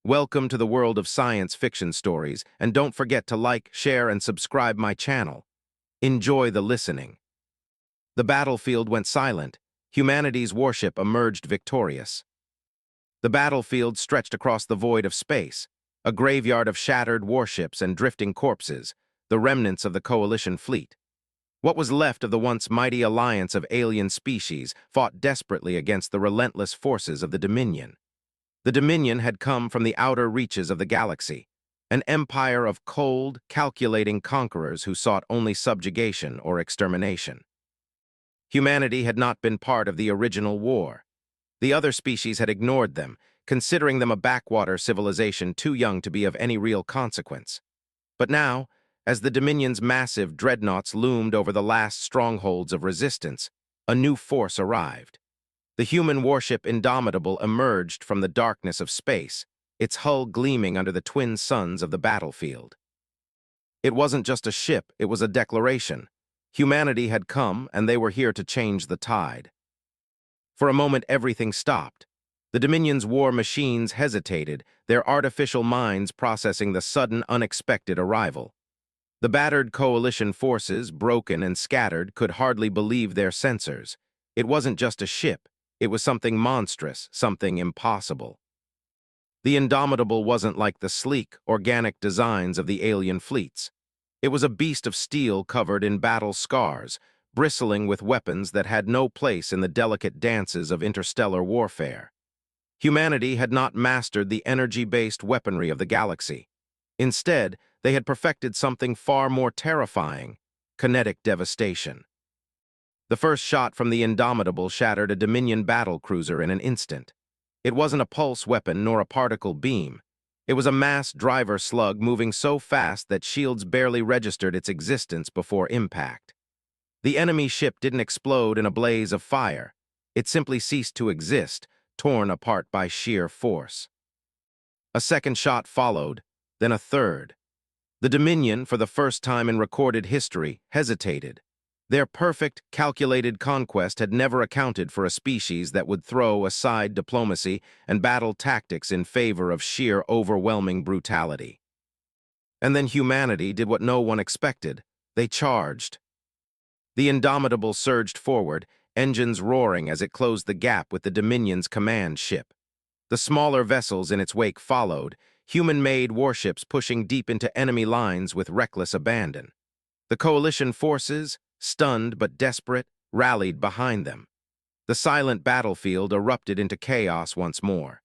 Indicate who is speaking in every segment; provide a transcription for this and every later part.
Speaker 1: Welcome to the world of science fiction stories, and don't forget to like, share, and subscribe my channel. Enjoy the listening. The battlefield went silent. Humanity's warship emerged victorious. The battlefield stretched across the void of space, a graveyard of shattered warships and drifting corpses, the remnants of the coalition fleet. What was left of the once mighty alliance of alien species fought desperately against the relentless forces of the Dominion. The Dominion had come from the outer reaches of the galaxy, an empire of cold, calculating conquerors who sought only subjugation or extermination. Humanity had not been part of the original war. The other species had ignored them, considering them a backwater civilization too young to be of any real consequence. But now, as the Dominion's massive dreadnoughts loomed over the last strongholds of resistance, a new force arrived. The human warship Indomitable emerged from the darkness of space, its hull gleaming under the twin suns of the battlefield. It wasn't just a ship, it was a declaration. Humanity had come, and they were here to change the tide. For a moment, everything stopped. The Dominion's war machines hesitated, their artificial minds processing the sudden, unexpected arrival. The battered coalition forces, broken and scattered, could hardly believe their sensors. It wasn't just a ship. It was something monstrous, something impossible. The Indomitable wasn't like the sleek, organic designs of the alien fleets. It was a beast of steel covered in battle scars, bristling with weapons that had no place in the delicate dances of interstellar warfare. Humanity had not mastered the energy-based weaponry of the galaxy. Instead, they had perfected something far more terrifying: kinetic devastation. The first shot from the Indomitable shattered a Dominion battle cruiser in an instant. It wasn't a pulse weapon nor a particle beam. It was a mass driver slug moving so fast that shields barely registered its existence before impact. The enemy ship didn't explode in a blaze of fire. It simply ceased to exist, torn apart by sheer force. A second shot followed, then a third. The Dominion, for the first time in recorded history, hesitated. Their perfect, calculated conquest had never accounted for a species that would throw aside diplomacy and battle tactics in favor of sheer, overwhelming brutality. And then humanity did what no one expected. They charged. The Indomitable surged forward, engines roaring as it closed the gap with the Dominion's command ship. The smaller vessels in its wake followed, human-made warships pushing deep into enemy lines with reckless abandon. The coalition forces, stunned but desperate, rallied behind them. The silent battlefield erupted into chaos once more.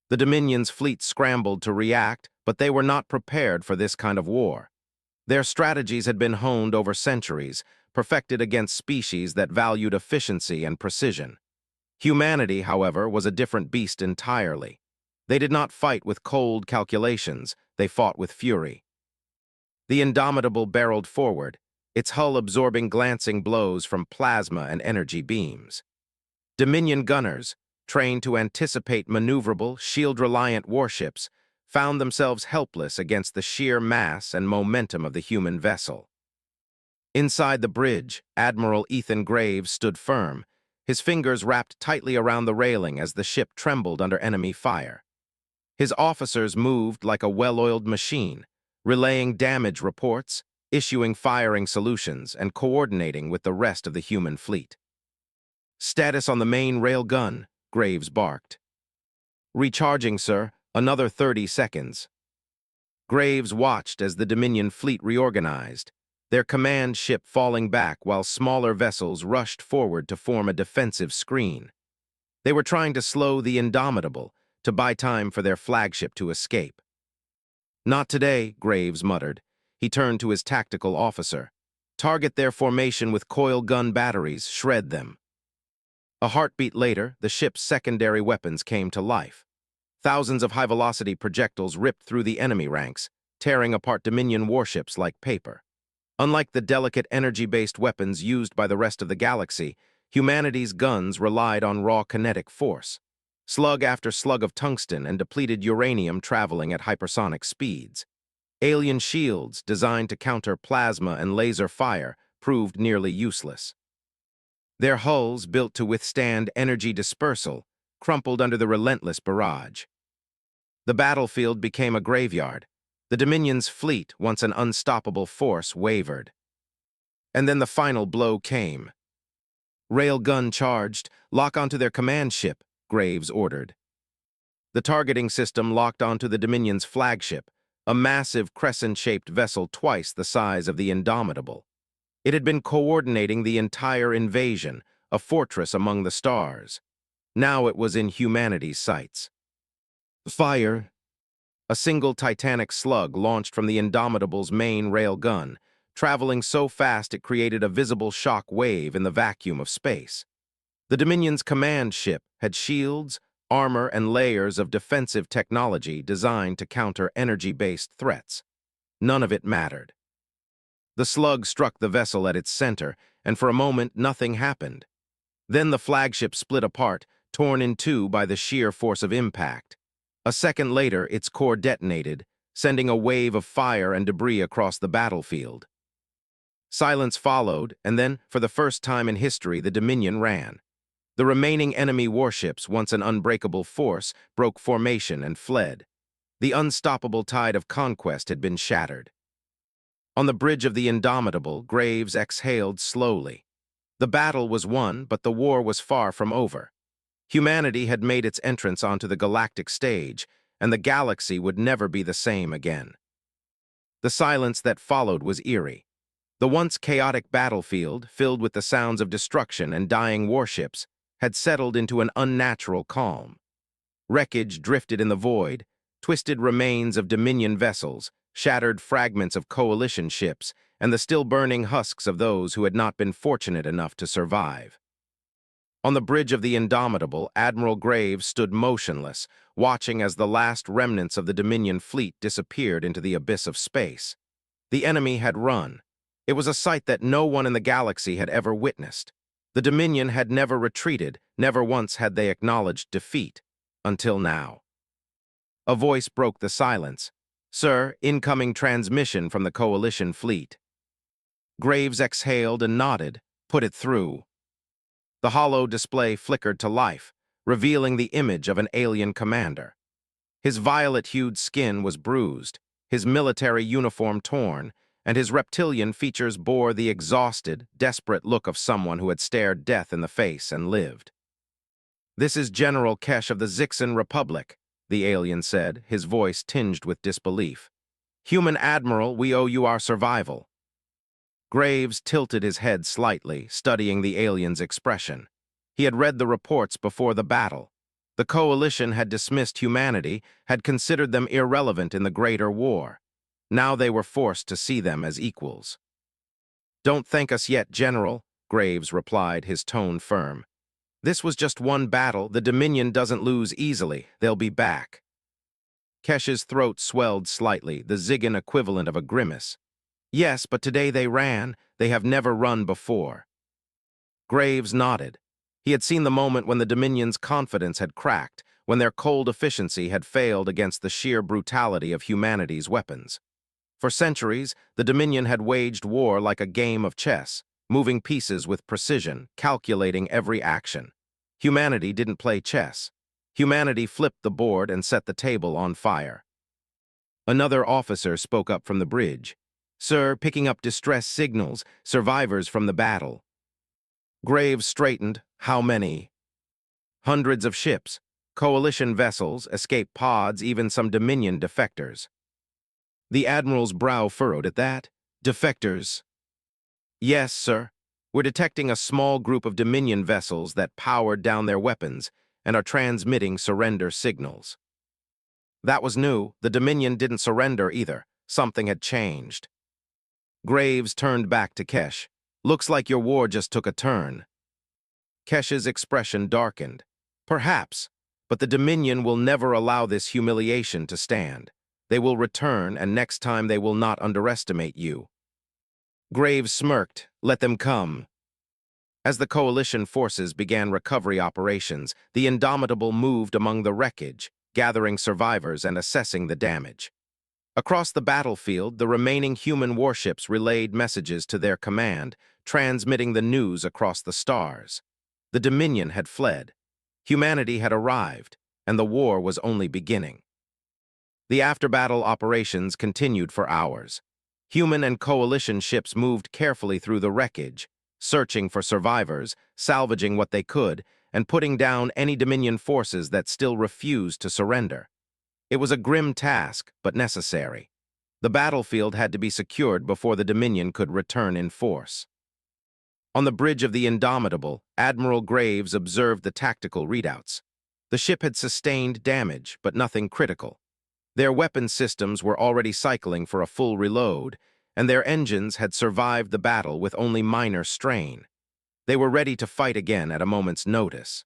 Speaker 1: The Dominion's fleet scrambled to react, but they were not prepared for this kind of war. Their strategies had been honed over centuries, perfected against species that valued efficiency and precision. Humanity, however, was a different beast entirely. They did not fight with cold calculations, they fought with fury. The Indomitable barreled forward, its hull absorbing glancing blows from plasma and energy beams. Dominion gunners, trained to anticipate maneuverable, shield-reliant warships, found themselves helpless against the sheer mass and momentum of the human vessel. Inside the bridge, Admiral Ethan Graves stood firm, his fingers wrapped tightly around the railing as the ship trembled under enemy fire. His officers moved like a well-oiled machine, relaying damage reports, issuing firing solutions, and coordinating with the rest of the human fleet. "Status on the main rail gun," Graves barked. "Recharging, sir. Another 30 seconds." Graves watched as the Dominion fleet reorganized, their command ship falling back while smaller vessels rushed forward to form a defensive screen. They were trying to slow the Indomitable, to buy time for their flagship to escape. "Not today," Graves muttered. He turned to his tactical officer. "Target their formation with coil gun batteries, shred them." A heartbeat later, the ship's secondary weapons came to life. Thousands of high-velocity projectiles ripped through the enemy ranks, tearing apart Dominion warships like paper. Unlike the delicate energy-based weapons used by the rest of the galaxy, humanity's guns relied on raw kinetic force. Slug after slug of tungsten and depleted uranium traveling at hypersonic speeds. Alien shields, designed to counter plasma and laser fire, proved nearly useless. Their hulls, built to withstand energy dispersal, crumpled under the relentless barrage. The battlefield became a graveyard. The Dominion's fleet, once an unstoppable force, wavered. And then the final blow came. Railgun charged. Lock onto their command ship, Graves ordered. The targeting system locked onto the Dominion's flagship, a massive crescent-shaped vessel twice the size of the Indomitable. It had been coordinating the entire invasion, a fortress among the stars. Now it was in humanity's sights. Fire! A single Titanic slug launched from the Indomitable's main railgun, traveling so fast it created a visible shock wave in the vacuum of space. The Dominion's command ship had shields, armor, and layers of defensive technology designed to counter energy-based threats. None of it mattered. The slug struck the vessel at its center, and for a moment nothing happened. Then the flagship split apart, torn in two by the sheer force of impact. A second later, its core detonated, sending a wave of fire and debris across the battlefield. Silence followed, and then, for the first time in history, the Dominion ran. The remaining enemy warships, once an unbreakable force, broke formation and fled. The unstoppable tide of conquest had been shattered. On the bridge of the Indomitable, Graves exhaled slowly. The battle was won, but the war was far from over. Humanity had made its entrance onto the galactic stage, and the galaxy would never be the same again. The silence that followed was eerie. The once chaotic battlefield, filled with the sounds of destruction and dying warships, had settled into an unnatural calm. Wreckage drifted in the void, twisted remains of Dominion vessels, shattered fragments of coalition ships, and the still-burning husks of those who had not been fortunate enough to survive. On the bridge of the Indomitable, Admiral Graves stood motionless, watching as the last remnants of the Dominion fleet disappeared into the abyss of space. The enemy had run. It was a sight that no one in the galaxy had ever witnessed. The Dominion had never retreated, never once had they acknowledged defeat, until now. A voice broke the silence. "Sir, incoming transmission from the coalition fleet." Graves exhaled and nodded. "Put it through." The hollow display flickered to life, revealing the image of an alien commander. His violet-hued skin was bruised, his military uniform torn, and his reptilian features bore the exhausted, desperate look of someone who had stared death in the face and lived. "This is General Kesh of the Zixan Republic," the alien said, his voice tinged with disbelief. "Human Admiral, we owe you our survival." Graves tilted his head slightly, studying the alien's expression. He had read the reports before the battle. The coalition had dismissed humanity, had considered them irrelevant in the greater war. Now they were forced to see them as equals. "Don't thank us yet, General," Graves replied, his tone firm. "This was just one battle. The Dominion doesn't lose easily. They'll be back." Kesh's throat swelled slightly, the Zigan equivalent of a grimace. "Yes, but today they ran. They have never run before." Graves nodded. He had seen the moment when the Dominion's confidence had cracked, when their cold efficiency had failed against the sheer brutality of humanity's weapons. For centuries, the Dominion had waged war like a game of chess, moving pieces with precision, calculating every action. Humanity didn't play chess. Humanity flipped the board and set the table on fire. Another officer spoke up from the bridge. "Sir, picking up distress signals, survivors from the battle." Graves straightened. "How many?" "Hundreds of ships, coalition vessels, escape pods, even some Dominion defectors." The Admiral's brow furrowed at that. "Defectors?" "Yes, sir. We're detecting a small group of Dominion vessels that powered down their weapons and are transmitting surrender signals." That was new. The Dominion didn't surrender either. Something had changed. Graves turned back to Kesh. "Looks like your war just took a turn." Kesh's expression darkened. "Perhaps, but the Dominion will never allow this humiliation to stand. They will return, and next time they will not underestimate you." Graves smirked. "Let them come." As the coalition forces began recovery operations, the Indomitable moved among the wreckage, gathering survivors and assessing the damage. Across the battlefield, the remaining human warships relayed messages to their command, transmitting the news across the stars. The Dominion had fled. Humanity had arrived, and the war was only beginning. The after-battle operations continued for hours. Human and coalition ships moved carefully through the wreckage, searching for survivors, salvaging what they could, and putting down any Dominion forces that still refused to surrender. It was a grim task, but necessary. The battlefield had to be secured before the Dominion could return in force. On the bridge of the Indomitable, Admiral Graves observed the tactical readouts. The ship had sustained damage, but nothing critical. Their weapon systems were already cycling for a full reload, and their engines had survived the battle with only minor strain. They were ready to fight again at a moment's notice.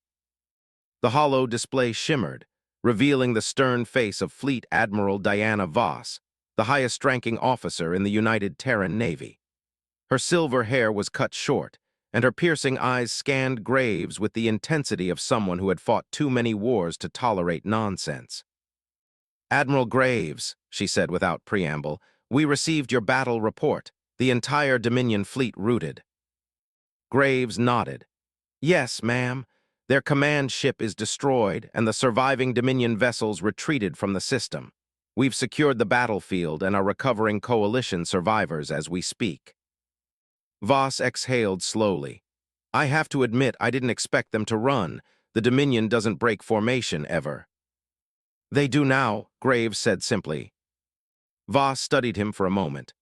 Speaker 1: The holo display shimmered, revealing the stern face of Fleet Admiral Diana Voss, the highest-ranking officer in the United Terran Navy. Her silver hair was cut short, and her piercing eyes scanned Graves with the intensity of someone who had fought too many wars to tolerate nonsense. "Admiral Graves," she said without preamble, "we received your battle report. The entire Dominion fleet routed." Graves nodded. "Yes, ma'am. Their command ship is destroyed, and the surviving Dominion vessels retreated from the system. We've secured the battlefield and are recovering coalition survivors as we speak." Voss exhaled slowly. "I have to admit I didn't expect them to run. The Dominion doesn't break formation ever." "They do now," Graves said simply. Voss studied him for a moment.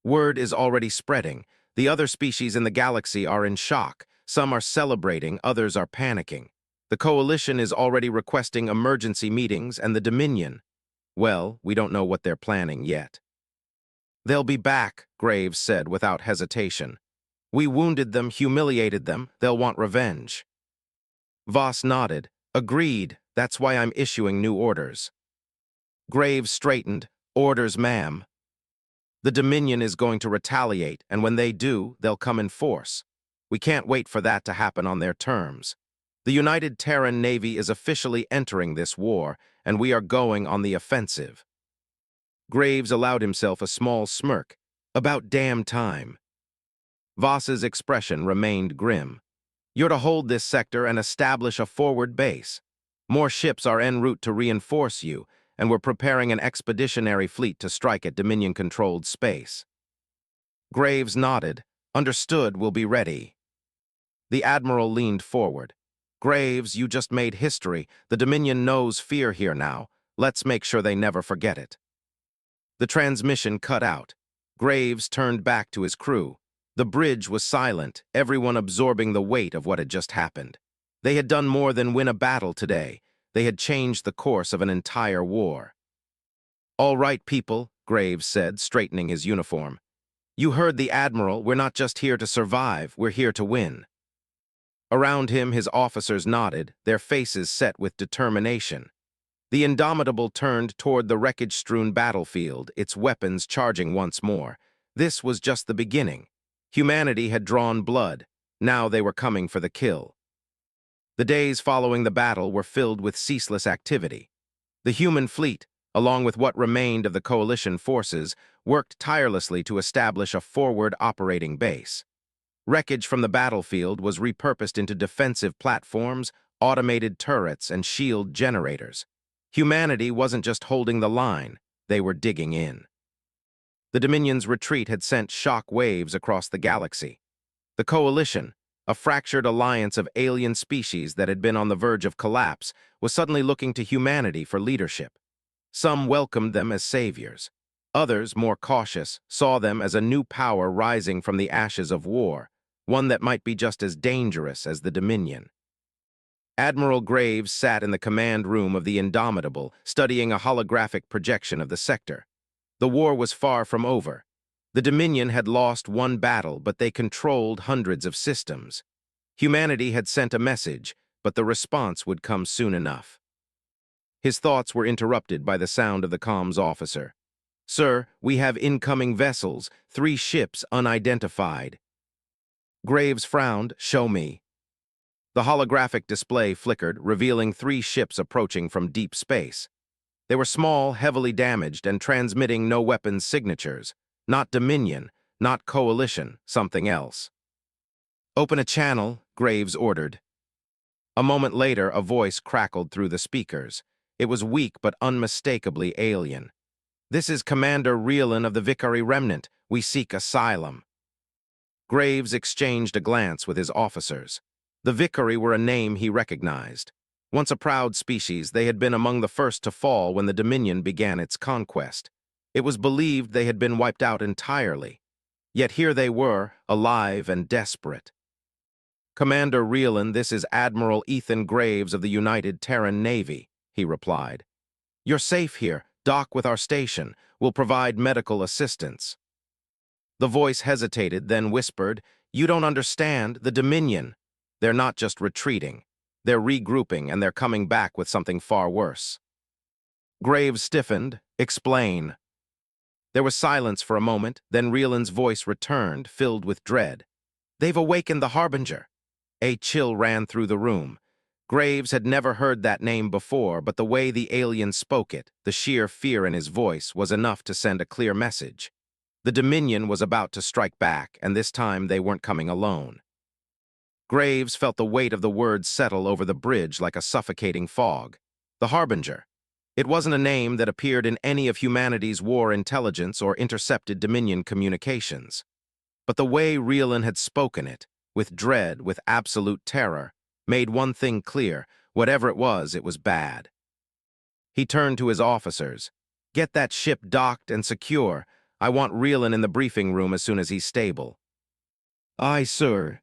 Speaker 1: "Word is already spreading. The other species in the galaxy are in shock. Some are celebrating, others are panicking. The Coalition is already requesting emergency meetings, and the Dominion, well, we don't know what they're planning yet." "They'll be back," Graves said without hesitation. "We wounded them, humiliated them. They'll want revenge." Voss nodded. "Agreed. That's why I'm issuing new orders." Graves straightened. "Orders, ma'am." "The Dominion is going to retaliate, and when they do, they'll come in force. We can't wait for that to happen on their terms. The United Terran Navy is officially entering this war, and we are going on the offensive." Graves allowed himself a small smirk. "About damn time." Voss's expression remained grim. "You're to hold this sector and establish a forward base. More ships are en route to reinforce you, and we're preparing an expeditionary fleet to strike at Dominion-controlled space." Graves nodded. "Understood, we'll be ready." The Admiral leaned forward. "Graves, you just made history. The Dominion knows fear here now. Let's make sure they never forget it." The transmission cut out. Graves turned back to his crew. The bridge was silent, everyone absorbing the weight of what had just happened. They had done more than win a battle today. They had changed the course of an entire war. "All right, people," Graves said, straightening his uniform. "You heard the Admiral. We're not just here to survive, we're here to win." Around him, his officers nodded, their faces set with determination. The Indomitable turned toward the wreckage-strewn battlefield, its weapons charging once more. This was just the beginning. Humanity had drawn blood. Now they were coming for the kill. The days following the battle were filled with ceaseless activity. The human fleet, along with what remained of the coalition forces, worked tirelessly to establish a forward operating base. Wreckage from the battlefield was repurposed into defensive platforms, automated turrets, and shield generators. Humanity wasn't just holding the line, they were digging in. The Dominion's retreat had sent shock waves across the galaxy. The Coalition, a fractured alliance of alien species that had been on the verge of collapse, was suddenly looking to humanity for leadership. Some welcomed them as saviors. Others, more cautious, saw them as a new power rising from the ashes of war, one that might be just as dangerous as the Dominion. Admiral Graves sat in the command room of the Indomitable, studying a holographic projection of the sector. The war was far from over. The Dominion had lost one battle, but they controlled hundreds of systems. Humanity had sent a message, but the response would come soon enough. His thoughts were interrupted by the sound of the comms officer. "Sir, we have incoming vessels, 3 ships unidentified." Graves frowned. "Show me." The holographic display flickered, revealing 3 ships approaching from deep space. They were small, heavily damaged, and transmitting no weapons signatures. Not Dominion, not Coalition, something else. "Open a channel," Graves ordered. A moment later, a voice crackled through the speakers. It was weak but unmistakably alien. "This is Commander Reelan of the Vicary Remnant. We seek asylum." Graves exchanged a glance with his officers. The Vicary were a name he recognized. Once a proud species, they had been among the first to fall when the Dominion began its conquest. It was believed they had been wiped out entirely. Yet here they were, alive and desperate. "Commander Reelan, this is Admiral Ethan Graves of the United Terran Navy," he replied. "You're safe here. Dock with our station. We'll provide medical assistance." The voice hesitated, then whispered, "You don't understand. The Dominion. They're not just retreating. They're regrouping, and they're coming back with something far worse." Graves stiffened. "Explain." There was silence for a moment, then Reelan's voice returned, filled with dread. "They've awakened the Harbinger." A chill ran through the room. Graves had never heard that name before, but the way the alien spoke it, the sheer fear in his voice, was enough to send a clear message. The Dominion was about to strike back, and this time they weren't coming alone. Graves felt the weight of the words settle over the bridge like a suffocating fog. The Harbinger. It wasn't a name that appeared in any of humanity's war intelligence or intercepted Dominion communications. But the way Reelan had spoken it, with dread, with absolute terror, made one thing clear: whatever it was bad. He turned to his officers. "Get that ship docked and secure. I want Reelan in the briefing room as soon as he's stable." "Aye, sir."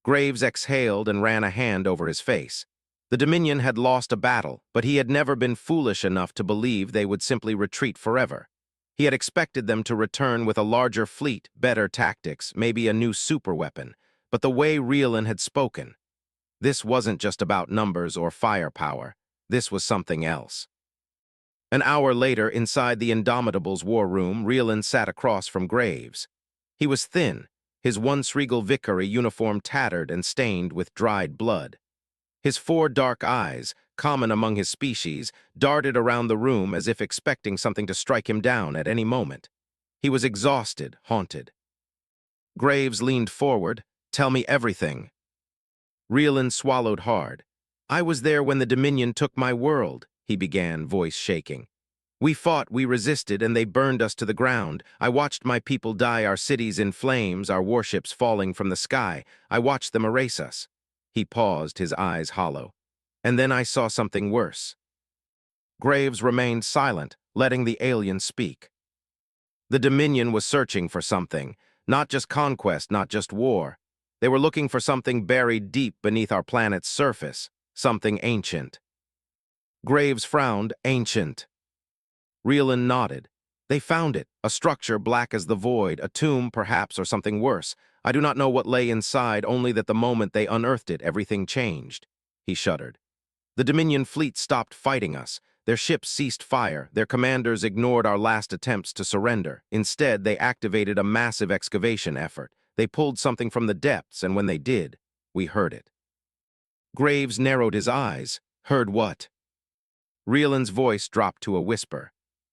Speaker 1: Graves exhaled and ran a hand over his face. The Dominion had lost a battle, but he had never been foolish enough to believe they would simply retreat forever. He had expected them to return with a larger fleet, better tactics, maybe a new superweapon. But the way Reelan had spoken, this wasn't just about numbers or firepower. This was something else. An hour later, inside the Indomitable's war room, Reelan sat across from Graves. He was thin, his once regal Vicary uniform tattered and stained with dried blood. His 4 dark eyes, common among his species, darted around the room as if expecting something to strike him down at any moment. He was exhausted, haunted. Graves leaned forward. "Tell me everything." Reelan swallowed hard. "I was there when the Dominion took my world," he began, voice shaking. "We fought, we resisted, and they burned us to the ground. I watched my people die, our cities in flames, our warships falling from the sky. I watched them erase us." He paused, his eyes hollow. "And then I saw something worse." Graves remained silent, letting the alien speak. The Dominion was searching for something. Not just conquest, not just war. They were looking for something buried deep beneath our planet's surface, something ancient. Graves frowned. "Ancient." Reelan nodded. "They found it, a structure black as the void, a tomb perhaps, or something worse. I do not know what lay inside, only that the moment they unearthed it, everything changed." He shuddered. "The Dominion fleet stopped fighting us. Their ships ceased fire. Their commanders ignored our last attempts to surrender. Instead, they activated a massive excavation effort. They pulled something from the depths, and when they did, we heard it." Graves narrowed his eyes. "Heard what?" Reelan's voice dropped to a whisper.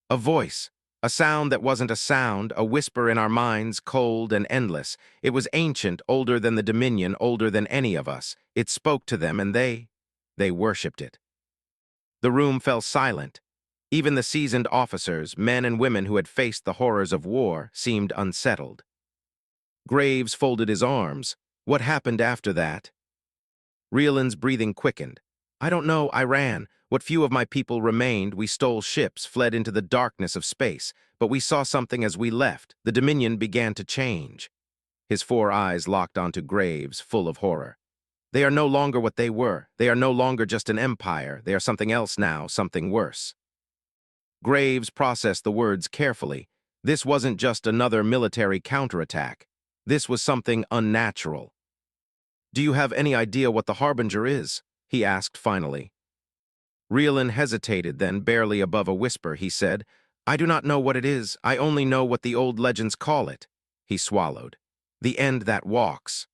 Speaker 1: "A voice. A sound that wasn't a sound, a whisper in our minds, cold and endless. It was ancient, older than the Dominion, older than any of us. It spoke to them, and they worshipped it." The room fell silent. Even the seasoned officers, men and women who had faced the horrors of war, seemed unsettled. Graves folded his arms. "What happened after that?" Reelan's breathing quickened. "I don't know. I ran. What few of my people remained, we stole ships, fled into the darkness of space. But we saw something as we left. The Dominion began to change." His 4 eyes locked onto Graves, full of horror. "They are no longer what they were. They are no longer just an empire. They are something else now, something worse." Graves processed the words carefully. This wasn't just another military counterattack. This was something unnatural. "Do you have any idea what the Harbinger is?" he asked finally. Reelan hesitated, then, barely above a whisper, he said, "I do not know what it is. I only know what the old legends call it." He swallowed. "The end that walks."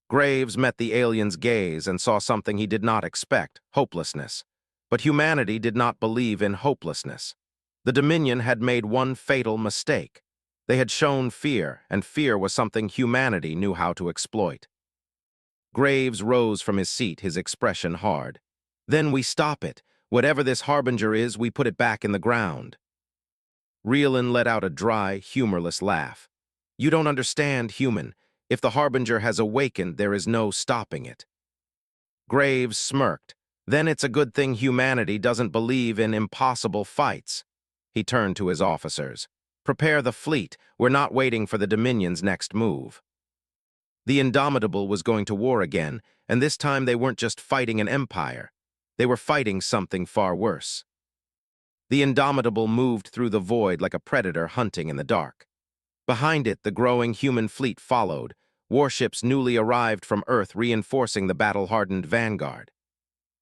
Speaker 1: Graves met the alien's gaze and saw something he did not expect: hopelessness. But humanity did not believe in hopelessness. The Dominion had made one fatal mistake. They had shown fear, and fear was something humanity knew how to exploit. Graves rose from his seat, his expression hard. "Then we stop it. Whatever this harbinger is, we put it back in the ground. Rielan let out a dry, humorless laugh. You don't understand, human. If the harbinger has awakened, there is no stopping it. Graves smirked. Then it's a good thing humanity doesn't believe in impossible fights. He turned to his officers. Prepare the fleet. We're not waiting for the Dominion's next move. The Indomitable was going to war again, and this time they weren't just fighting an empire. They were fighting something far worse. The Indomitable moved through the void like a predator hunting in the dark. Behind it, the growing human fleet followed, warships newly arrived from Earth reinforcing the battle-hardened vanguard.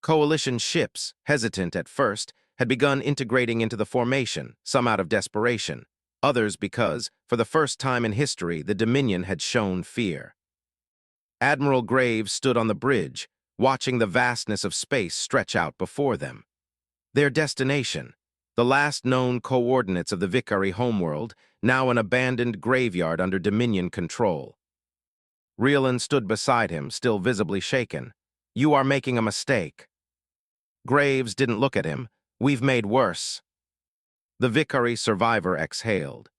Speaker 1: Coalition ships, hesitant at first, had begun integrating into the formation, some out of desperation, others because, for the first time in history, the Dominion had shown fear. Admiral Graves stood on the bridge, watching the vastness of space stretch out before them. Their destination, the last known coordinates of the Vicari homeworld, now an abandoned graveyard under Dominion control. Rielan stood beside him, still visibly shaken. You are making a mistake. Graves didn't look at him. We've made worse. The Vicari survivor exhaled.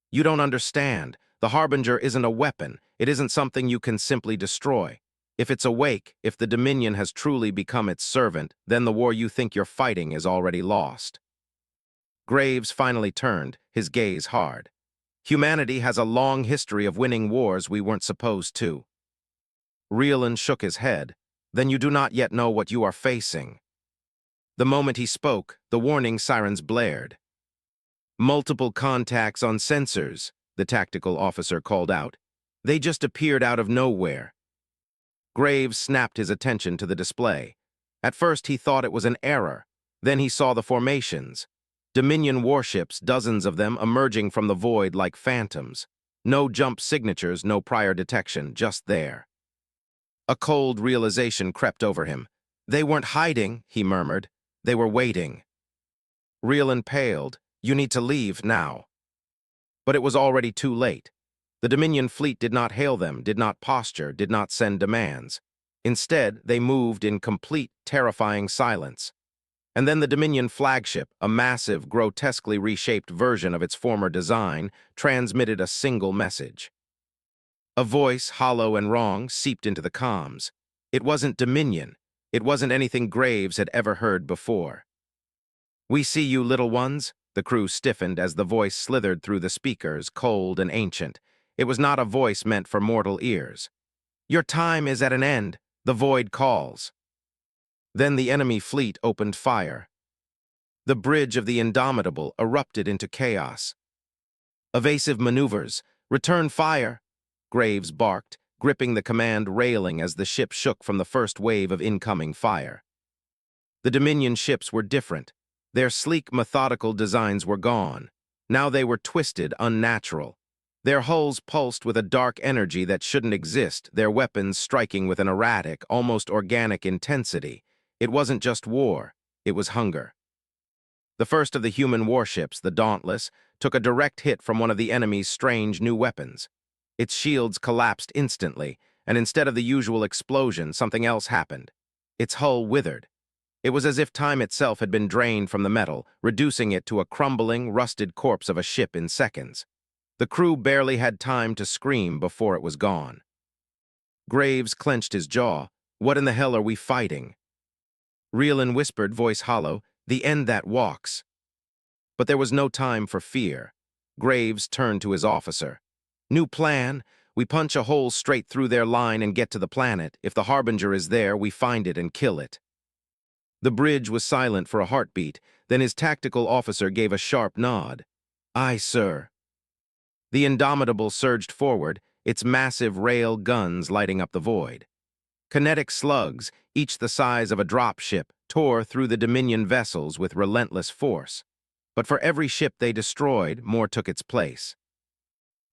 Speaker 1: You don't understand. The Harbinger isn't a weapon. It isn't something you can simply destroy. If it's awake, if the Dominion has truly become its servant, then the war you think you're fighting is already lost. Graves finally turned, his gaze hard. Humanity has a long history of winning wars we weren't supposed to. Rielan shook his head. Then you do not yet know what you are facing. The moment he spoke, the warning sirens blared. Multiple contacts on sensors, the tactical officer called out. They just appeared out of nowhere. Graves snapped his attention to the display. At first he thought it was an error. Then he saw the formations. Dominion warships, dozens of them, emerging from the void like phantoms. No jump signatures, no prior detection, just there. A cold realization crept over him. They weren't hiding, he murmured. They were waiting. Rielan paled. You need to leave now. But it was already too late. The Dominion fleet did not hail them, did not posture, did not send demands. Instead, they moved in complete, terrifying silence. And then the Dominion flagship, a massive, grotesquely reshaped version of its former design, transmitted a single message. A voice, hollow and wrong, seeped into the comms. It wasn't Dominion. It wasn't anything Graves had ever heard before. We see you, little ones. The crew stiffened as the voice slithered through the speakers, cold and ancient. It was not a voice meant for mortal ears. Your time is at an end. The void calls. Then the enemy fleet opened fire. The bridge of the Indomitable erupted into chaos. Evasive maneuvers. Return fire. Graves barked, gripping the command railing as the ship shook from the first wave of incoming fire. The Dominion ships were different. Their sleek, methodical designs were gone. Now they were twisted, unnatural. Their hulls pulsed with a dark energy that shouldn't exist, their weapons striking with an erratic, almost organic intensity. It wasn't just war, it was hunger. The first of the human warships, the Dauntless, took a direct hit from one of the enemy's strange new weapons. Its shields collapsed instantly, and instead of the usual explosion, something else happened. Its hull withered. It was as if time itself had been drained from the metal, reducing it to a crumbling, rusted corpse of a ship in seconds. The crew barely had time to scream before it was gone. Graves clenched his jaw. What in the hell are we fighting? Rielan whispered, voice hollow, the end that walks. But there was no time for fear. Graves turned to his officer. New plan. We punch a hole straight through their line and get to the planet. If the Harbinger is there, we find it and kill it. The bridge was silent for a heartbeat. Then his tactical officer gave a sharp nod. Aye, sir. The Indomitable surged forward, its massive rail guns lighting up the void. Kinetic slugs, each the size of a dropship, tore through the Dominion vessels with relentless force. But for every ship they destroyed, more took its place.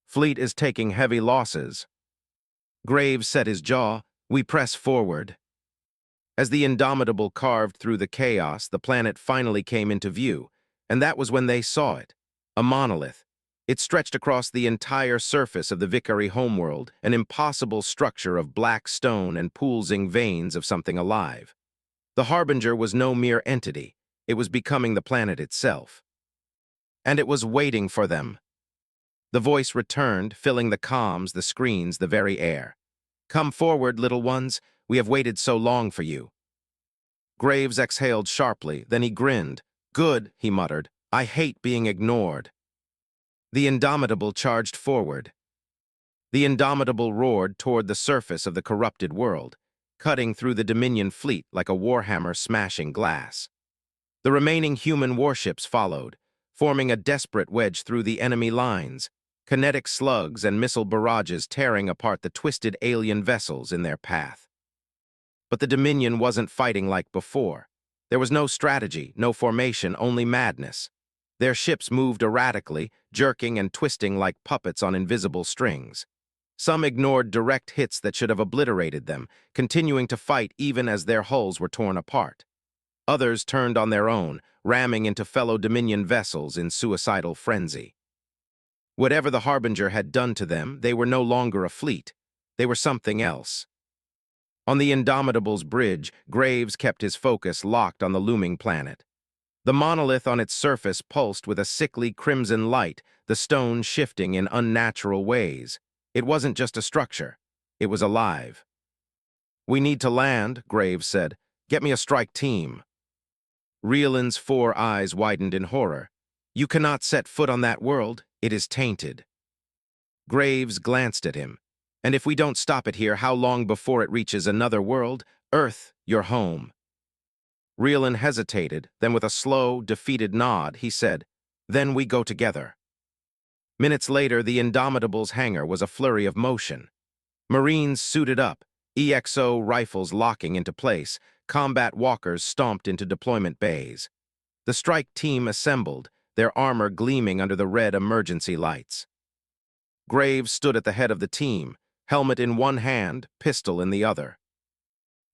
Speaker 1: Fleet is taking heavy losses. Graves set his jaw. We press forward. As the Indomitable carved through the chaos, the planet finally came into view, and that was when they saw it. A monolith. It stretched across the entire surface of the Vicari homeworld, an impossible structure of black stone and pulsing veins of something alive. The Harbinger was no mere entity. It was becoming the planet itself. And it was waiting for them. The voice returned, filling the comms, the screens, the very air. "Come forward, little ones. We have waited so long for you." Graves exhaled sharply, then he grinned. "Good," he muttered. "I hate being ignored." The Indomitable charged forward. The Indomitable roared toward the surface of the corrupted world, cutting through the Dominion fleet like a warhammer smashing glass. The remaining human warships followed, forming a desperate wedge through the enemy lines, kinetic slugs and missile barrages tearing apart the twisted alien vessels in their path. But the Dominion wasn't fighting like before. There was no strategy, no formation, only madness. Their ships moved erratically, jerking and twisting like puppets on invisible strings. Some ignored direct hits that should have obliterated them, continuing to fight even as their hulls were torn apart. Others turned on their own, ramming into fellow Dominion vessels in suicidal frenzy. Whatever the Harbinger had done to them, they were no longer a fleet. They were something else. On the Indomitable's bridge, Graves kept his focus locked on the looming planet. The monolith on its surface pulsed with a sickly crimson light, the stone shifting in unnatural ways. It wasn't just a structure. It was alive. "We need to land," Graves said. "Get me a strike team." Rieland's 4 eyes widened in horror. "You cannot set foot on that world. It is tainted." Graves glanced at him. "And if we don't stop it here, how long before it reaches another world? Earth, your home." Rieland hesitated, then with a slow, defeated nod, he said, "Then we go together." Minutes later, the Indomitable's hangar was a flurry of motion. Marines suited up, EXO rifles locking into place, combat walkers stomped into deployment bays. The strike team assembled, their armor gleaming under the red emergency lights. Graves stood at the head of the team, helmet in one hand, pistol in the other.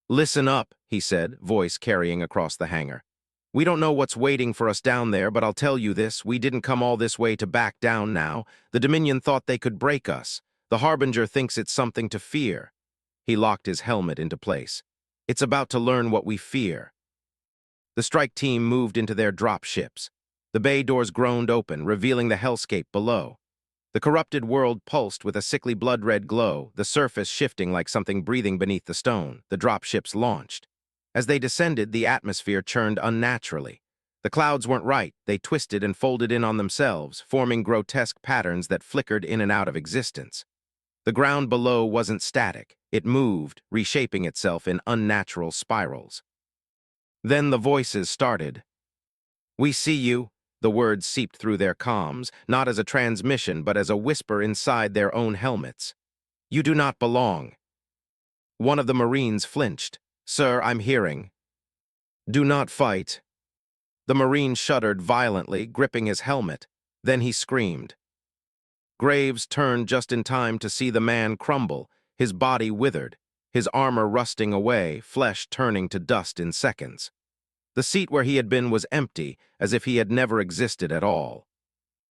Speaker 1: "Listen up," he said, voice carrying across the hangar. "We don't know what's waiting for us down there, but I'll tell you this, we didn't come all this way to back down now. The Dominion thought they could break us. The Harbinger thinks it's something to fear." He locked his helmet into place. "It's about to learn what we fear." The strike team moved into their drop ships. The bay doors groaned open, revealing the hellscape below. The corrupted world pulsed with a sickly blood-red glow, the surface shifting like something breathing beneath the stone. The drop ships launched. As they descended, the atmosphere churned unnaturally. The clouds weren't right, they twisted and folded in on themselves, forming grotesque patterns that flickered in and out of existence. The ground below wasn't static, it moved, reshaping itself in unnatural spirals. Then the voices started. "We see you." The words seeped through their comms, not as a transmission but as a whisper inside their own helmets. "You do not belong." One of the Marines flinched. "Sir, I'm hearing." "Do not fight." The Marine shuddered violently, gripping his helmet. Then he screamed. Graves turned just in time to see the man crumble, his body withered, his armor rusting away, flesh turning to dust in seconds. The seat where he had been was empty, as if he had never existed at all.